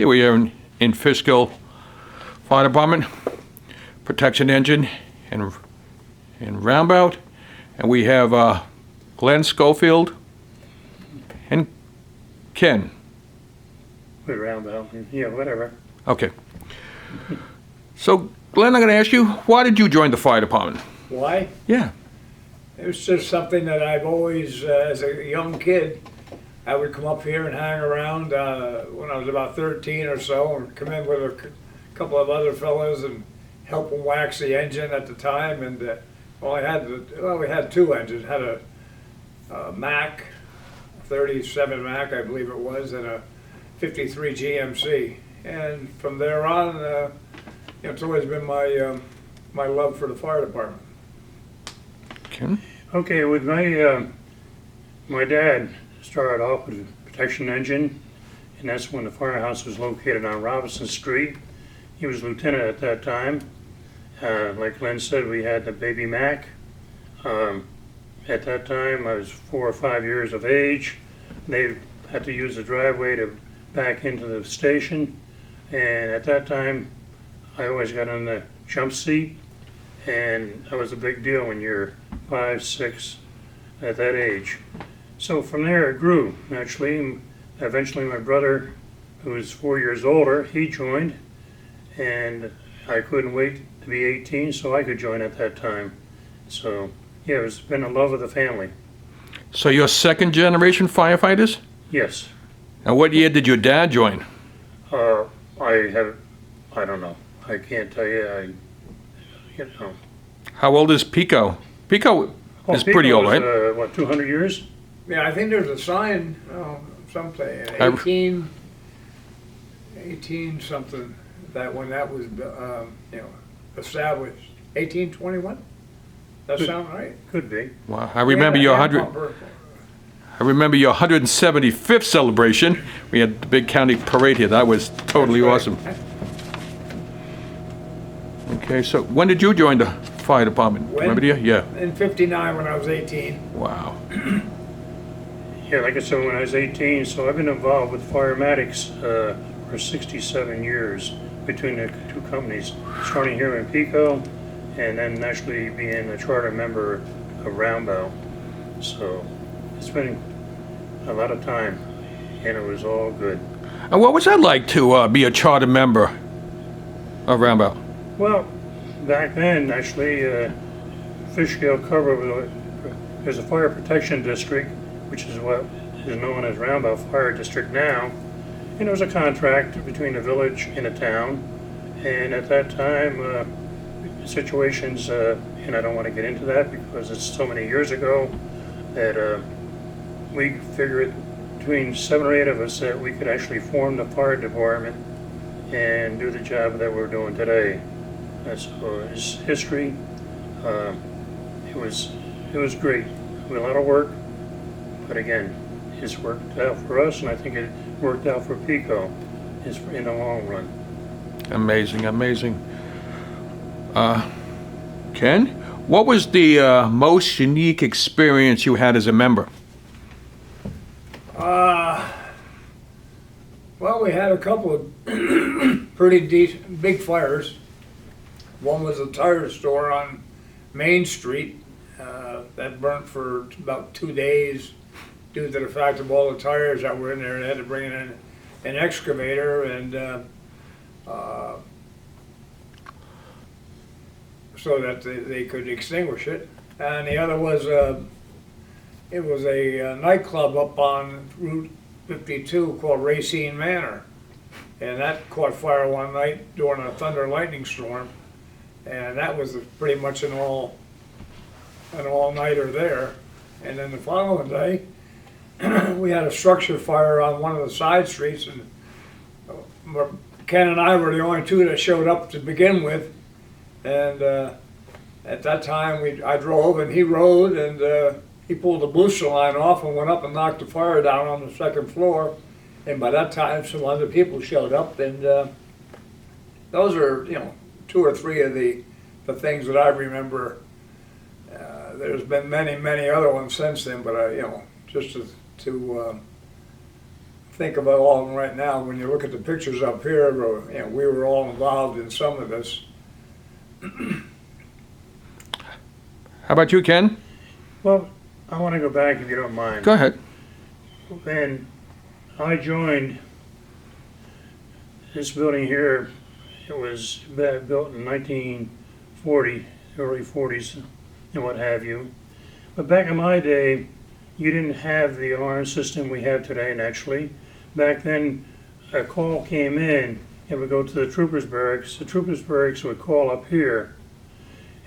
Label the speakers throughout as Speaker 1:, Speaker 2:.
Speaker 1: Here we are in Fishkill Fire Department, protection engine in Rombout, and we have Glen Scofield and Ken.
Speaker 2: With Rombout, yeah, whatever.
Speaker 1: Okay. So, Glenn, I'm going to ask you, why did you join the fire department?
Speaker 3: Why?
Speaker 1: Yeah.
Speaker 3: It was just something that I've always, as a young kid, I would come up here and hang around when I was about 13 or so, and come in with a couple of other fellows and help them wax the engine at the time. And we had two engines. Had a Mac, 37 Mac, I believe it was, and a 53 GMC. And from there on, it's always been my love for the fire department.
Speaker 1: Ken?
Speaker 2: Okay, with my dad started off with a protection engine, and that's when the firehouse was located on Robinson Street. He was lieutenant at that time. Like Glenn said, we had the baby Mac. At that time, I was 4 or 5 years of age. They had to use the driveway to back into the station, and at that time, I always got on the jump seat, and that was a big deal when you're 5, 6 at that age. So from there it grew, naturally. Eventually my brother, who was 4 years older, he joined, and I couldn't wait to be 18 so I could join at that time. So yeah, it's been a love of the family.
Speaker 1: So you're second generation firefighters?
Speaker 2: Yes.
Speaker 1: And what year did your dad join?
Speaker 2: I don't know. I can't tell you.
Speaker 1: How old is Pico? Pico is pretty old, right?
Speaker 2: What, 200 years?
Speaker 3: Yeah, I think there's a sign, something, 18 something, that when that was, established. 1821? That sound right?
Speaker 2: Could be.
Speaker 1: Wow, I remember your 175th celebration. We had the big county parade here. That was totally awesome. Okay, so when did you join the fire department?
Speaker 3: When?
Speaker 1: Remember the year? Yeah.
Speaker 3: In 59 when I was 18.
Speaker 1: Wow.
Speaker 2: Yeah, like I said, when I was 18, so I've been involved with Firematics for 67 years between the two companies, starting here in Pico and then actually being a charter member of Rombout. So it's been a lot of time, and it was all good.
Speaker 1: And what was that like to be a charter member of Rombout?
Speaker 2: Well, back then, actually, Fishkill covered, there's a fire protection district, which is what is known as Rombout Fire District now. And it was a contract between the village and the town. And at that time, situations, and I don't want to get into that because it's so many years ago, that we figured between 7 or 8 of us that we could actually form the fire department and do the job that we're doing today. That's it's history. It was great. A lot of work, but again, it's worked out for us, and I think it worked out for Pico in the long run.
Speaker 1: Amazing, amazing. Ken, what was the most unique experience you had as a member?
Speaker 3: Well, we had a couple of pretty decent, big fires. One was a tire store on Main Street that burnt for about 2 days due to the fact of all the tires that were in there. They had to bring in an excavator and so that they could extinguish it. And the other was it was a nightclub up on Route 52 called Racine Manor, and that caught fire one night during a thunder and lightning storm, and that was pretty much an all-nighter there. And then the following day, we had a structure fire on one of the side streets, and Ken and I were the only two that showed up to begin with. And at that time, I drove and he rode, and he pulled the booster line off and went up and knocked the fire down on the second floor. And by that time, some other people showed up, and those are, 2 or 3 of the things that I remember. There's been many, many other ones since then, but just to think of it all right now. When you look at the pictures up here, you know, we were all involved in some of this.
Speaker 1: How about you, Ken?
Speaker 2: Well, I want to go back if you don't mind.
Speaker 1: Go ahead.
Speaker 2: And I joined this building here. It was built in 1940, early 40s and what have you. But back in my day, you didn't have the alarm system we have today naturally. Back then, a call came in, it would go to the troopers barracks. The troopers barracks would call up here.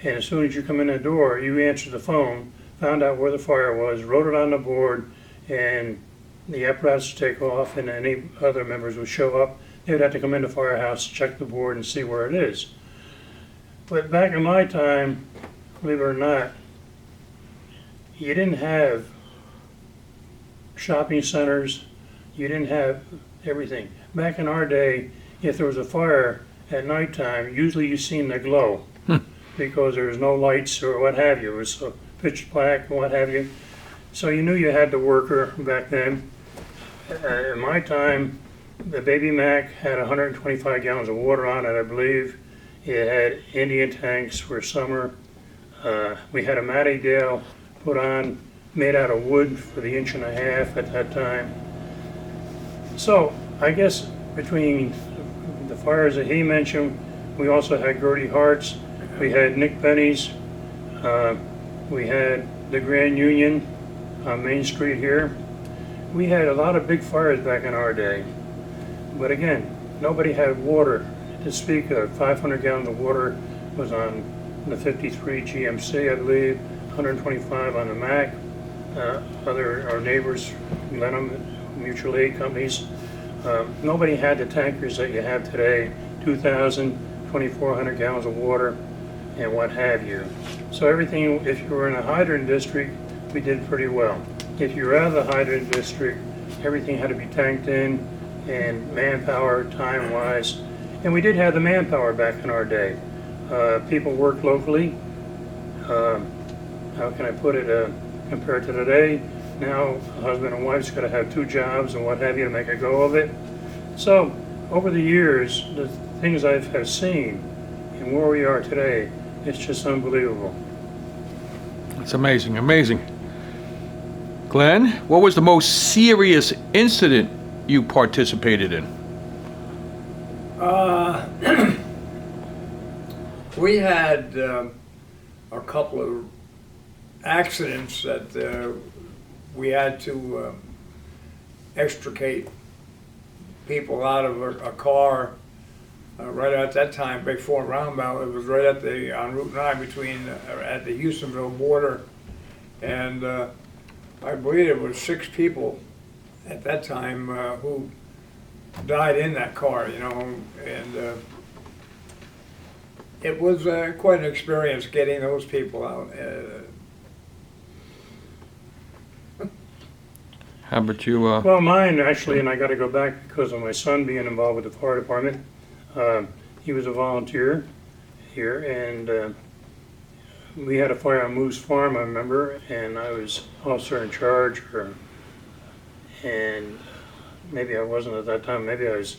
Speaker 2: And as soon as you come in the door, you answered the phone, found out where the fire was, wrote it on the board, and the apparatus would take off, and any other members would show up. They would have to come into the firehouse, check the board, and see where it is. But back in my time, believe it or not, you didn't have shopping centers, you didn't have everything. Back in our day, if there was a fire at nighttime, usually you seen the glow because there was no lights or what have you. It was so pitch black and what have you. So you knew you had the worker back then. In my time, the Baby Mac had 125 gallons of water on it, I believe. It had Indian tanks for summer. We had a Matty Dale put on, made out of wood for the 1.5 inches at that time. So I guess between the fires that he mentioned, we also had Gertie Hart's, we had Nick Penny's, we had the Grand Union on Main Street here. We had a lot of big fires back in our day. But again, nobody had water to speak of. 500 gallons of water was on the 53 GMC, I believe, 125 on the Mac. Our neighbors, Lenham, mutual aid companies, nobody had the tankers that you have today, 2,000, 2,400 gallons of water, and what have you. So everything, if you were in a hydrant district, we did pretty well. If you were out of the hydrant district, everything had to be tanked in, and manpower, time-wise. And we did have the manpower back in our day. People worked locally. How can I put it, compared to today? Now, a husband and wife's got to have 2 jobs and what have you to make a go of it. So, over the years, the things I have seen and where we are today, it's just unbelievable.
Speaker 1: It's amazing, amazing. Glenn, what was the most serious incident you participated in?
Speaker 3: We had a couple of accidents that we had to extricate people out of a car right at that time before Rombout. It was right at on Route 9 between at the Houstonville border, and I believe it was 6 people at that time who died in that car, you know, and it was quite an experience getting those people out.
Speaker 1: How about you?
Speaker 2: Well, mine actually, and I got to go back because of my son being involved with the fire department. He was a volunteer here, and we had a fire on Moose Farm, I remember, and I was officer in charge, and maybe I wasn't at that time, maybe I was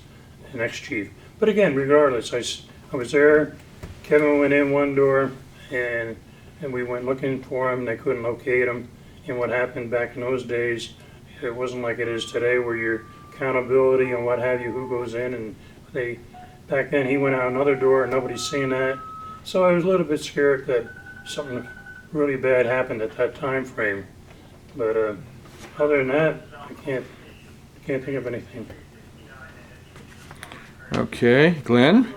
Speaker 2: an ex-chief. But again, regardless, I was there. Kevin went in one door, and we went looking for him, and they couldn't locate him. And what happened back in those days, it wasn't like it is today where your accountability and what have you, who goes in, and back then he went out another door and nobody's seen that. So I was a little bit scared that something really bad happened at that time frame. But other than that, I can't think of anything.
Speaker 1: Okay, Glenn,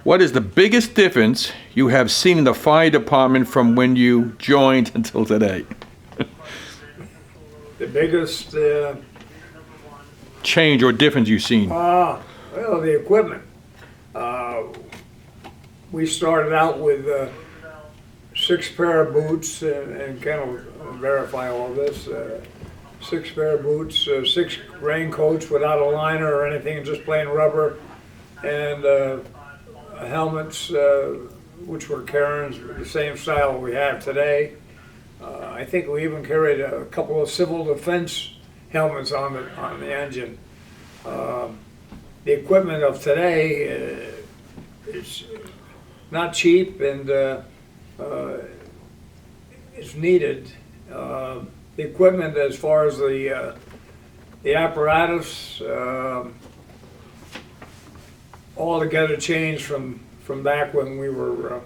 Speaker 1: what is the biggest difference you have seen in the fire department from when you joined until today?
Speaker 3: The biggest
Speaker 1: Change or difference you've seen?
Speaker 3: well, the equipment. We started out with 6 pair of boots, and Ken will verify all this. 6 pair of boots, 6 raincoats without a liner or anything, just plain rubber, and helmets, which were Cairns, the same style we have today. I think we even carried a couple of civil defense helmets on the engine. The equipment of today is not cheap, and it's needed. The equipment, as far as the apparatus, altogether changed from back when we were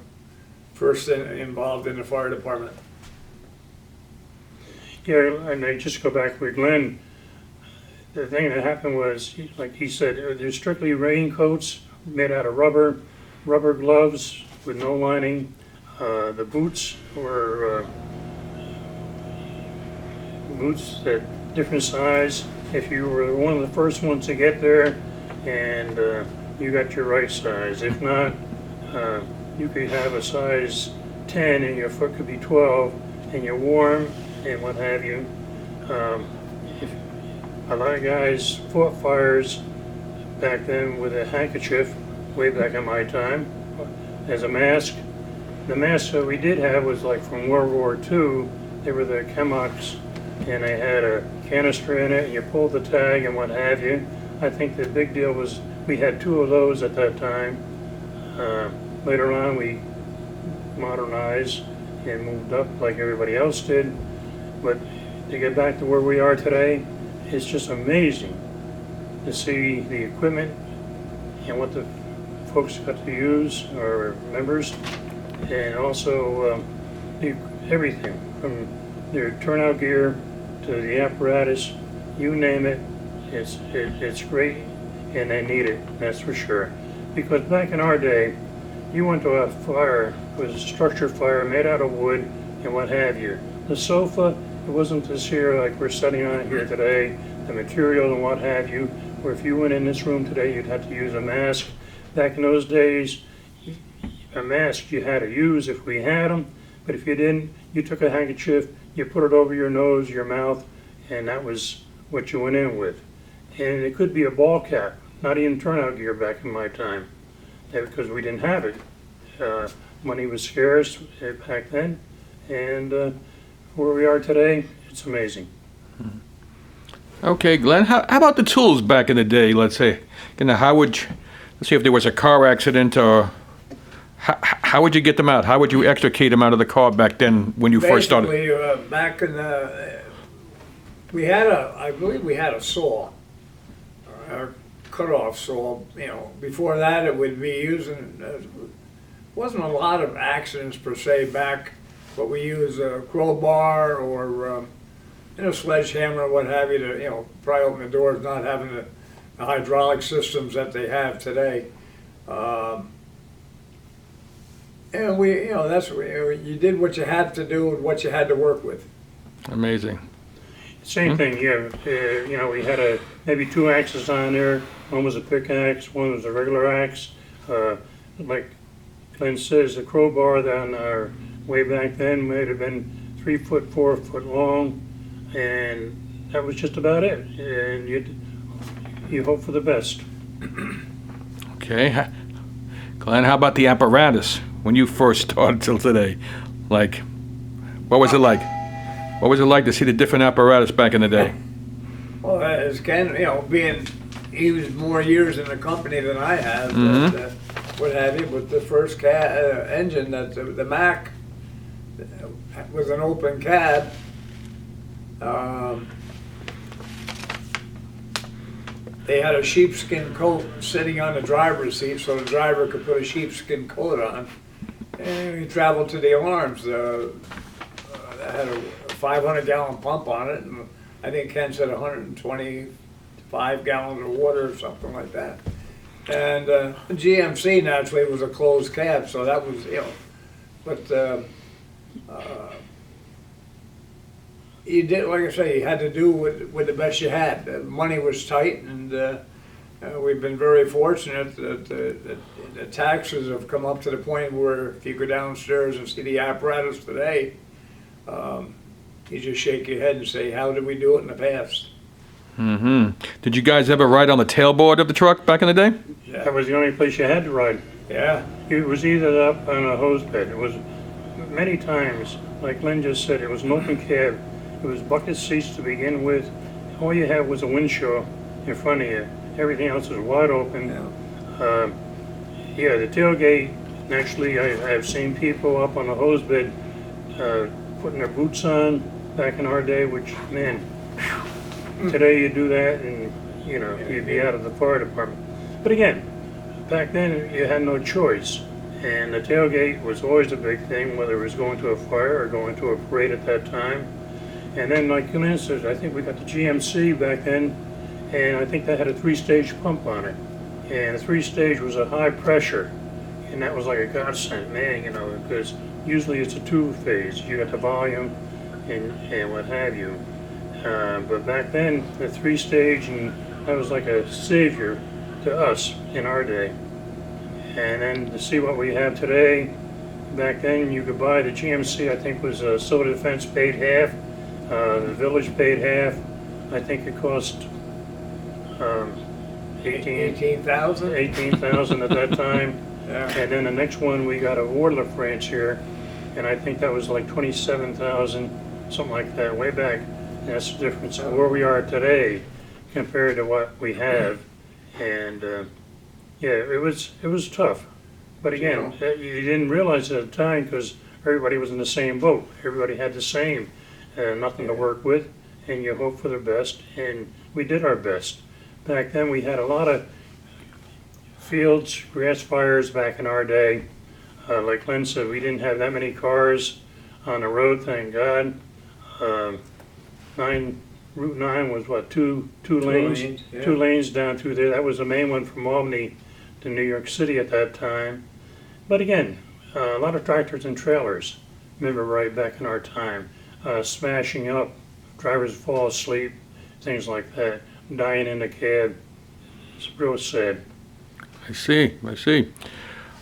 Speaker 3: first involved in the fire department.
Speaker 2: Yeah, and I just go back with Glenn. The thing that happened was, like he said, they're strictly raincoats made out of rubber gloves with no lining. The boots were boots that different size. If you were one of the first ones to get there, and you got your right size. If not, you could have a size 10 and your foot could be 12, and you're warm and what have you. If a lot of guys fought fires back then with a handkerchief, way back in my time, as a mask. The mask that we did have was like from World War II. They were the Chemox, and they had a canister in it, and you pulled the tag and what have you. I think the big deal was we had 2 of those at that time. Later on, we modernized and moved up like everybody else did. But to get back to where we are today, it's just amazing to see the equipment and what the folks got to use, our members, and also everything from their turnout gear to the apparatus, you name it. It's great, and they need it, that's for sure. Because back in our day, you went to a fire, it was a structure fire made out of wood and what have you. The sofa, it wasn't this here like we're sitting on here today, the material and what have you, where if you went in this room today, you'd have to use a mask. Back in those days, a mask you had to use if we had them, but if you didn't, you took a handkerchief, you put it over your nose, your mouth, and that was what you went in with. And it could be a ball cap, not even turnout gear back in my time, because we didn't have it. Money was scarce back then, and where we are today, it's amazing.
Speaker 1: Okay, Glenn, how about the tools back in the day, let's say? Let's see if there was a car accident, or how would you get them out? How would you extricate them out of the car back then when you first started?
Speaker 3: Basically, back in the, I believe we had a saw, a cut-off saw. You know, before that it would be using, wasn't a lot of accidents per se back, but we use a crowbar or sledgehammer or what have you to, pry open the doors, not having the hydraulic systems that they have today. And that's you did what you had to do and what you had to work with.
Speaker 1: Amazing.
Speaker 2: Same thing, yeah. We had maybe 2 axes on there. One was a pickaxe, one was a regular axe. Like Glenn says, the crowbar down our way back then might have been 3 foot, 4 foot long, and that was just about it. And you hope for the best.
Speaker 1: Okay. Glenn, how about the apparatus when you first started till today? Like, what was it like? What was it like to see the different apparatus back in the day?
Speaker 3: Well, as Ken, he was more years in the company than I have, but, what have you, but the first engine, the Mac, was an open cab. They had a sheepskin coat sitting on the driver's seat, so the driver could put a sheepskin coat on. And he traveled to the alarms. It had a 500-gallon pump on it, and I think Ken said 125 gallons of water or something like that. And the GMC naturally was a closed cab, so that was, but you did, like I say, you had to do with the best you had. The money was tight, and we've been very fortunate that the taxes have come up to the point where if you go downstairs and see the apparatus today, you just shake your head and say, how did we do it in the past?
Speaker 1: Did you guys ever ride on the tailboard of the truck back in the day?
Speaker 2: Yeah. That was the only place you had to ride.
Speaker 3: Yeah.
Speaker 2: It was either up on a hose bed. It was many times, like Lynn just said, it was an open cab. It was bucket seats to begin with. All you had was a windshield in front of you, everything else was wide open.
Speaker 3: Yeah.
Speaker 2: Yeah, the tailgate, actually, I've seen people up on the hose bed putting their boots on back in our day, which, man, today you do that and, you know, you'd be out of the fire department. But again, back then you had no choice. And the tailgate was always a big thing, whether it was going to a fire or going to a parade at that time. And then, like Glen said, I think we got the GMC back then, and I think that had a 3-stage pump on it. And the 3-stage was a high pressure, and that was like a godsend, man, you know, because usually it's a 2-phase. You got the volume and what have you. But back then, the 3-stage, and that was like a savior to us in our day. And then to see what we have today, back then you could buy the GMC, I think was Civil Defense paid half, the Village paid half. I think it cost
Speaker 3: 18,000?
Speaker 2: 18,000 at that time.
Speaker 3: Yeah.
Speaker 2: And then the next one, we got a Wardliff Ranch here, and I think that was like 27,000, something like that, way back. And that's the difference of where we are today compared to what we have. And yeah, it was tough. But again, you didn't realize it at the time because everybody was in the same boat. Everybody had the same, nothing to work with, and you hope for the best, and we did our best. Back then, we had a lot of fields, grass fires back in our day. Like Glen said, we didn't have that many cars on the road, thank God. Route 9 was what, two lanes?
Speaker 3: Yeah.
Speaker 2: 2 lanes down through there. That was the main one from Albany to New York City at that time. But again, a lot of tractors and trailers, remember right back in our time, smashing up, drivers fall asleep, things like that, dying in the cab. It's real sad.
Speaker 1: I see.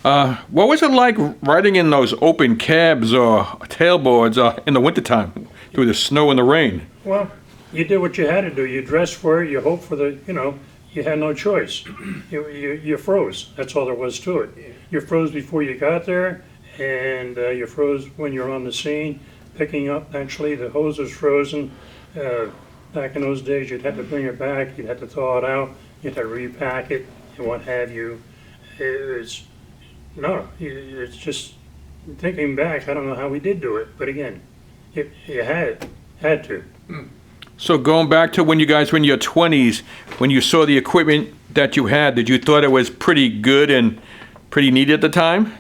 Speaker 1: What was it like riding in those open cabs or tailboards in the wintertime through the snow and the rain?
Speaker 2: Well, you did what you had to do. You dressed for it, you hoped for the, you know, you had no choice. You froze. That's all there was to it. You froze before you got there, and you froze when you're on the scene, picking up, actually, the hose was frozen. Back in those days, you'd have to bring it back, you'd have to thaw it out, you'd have to repack it, and what have you. It's just, thinking back, I don't know how we did do it, but again, you had to.
Speaker 1: So going back to when you guys were in your 20s, when you saw the equipment that you had, did you thought it was pretty good and pretty neat at the time?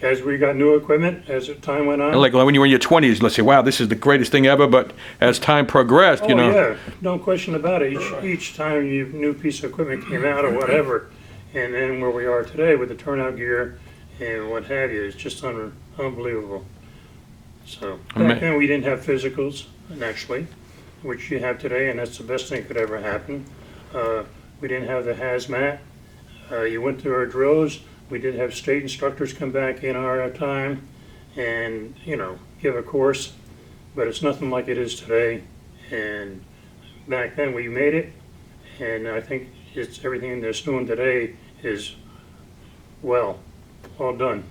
Speaker 2: As we got new equipment, as the time went on.
Speaker 1: Like when you were in your 20s, let's say, wow, this is the greatest thing ever, but as time progressed, you know.
Speaker 2: Oh, yeah, no question about it. Each time a new piece of equipment came out or whatever, and then where we are today with the turnout gear and what have you, it's just unbelievable. So, back then we didn't have physicals, naturally, which you have today, and that's the best thing that could ever happen. We didn't have the hazmat. You went through our drills. We did have state instructors come back in our time and, you know, give a course, but it's nothing like it is today. And back then we made it, and I think it's everything that's doing today is well done.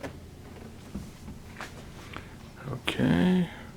Speaker 1: Okay.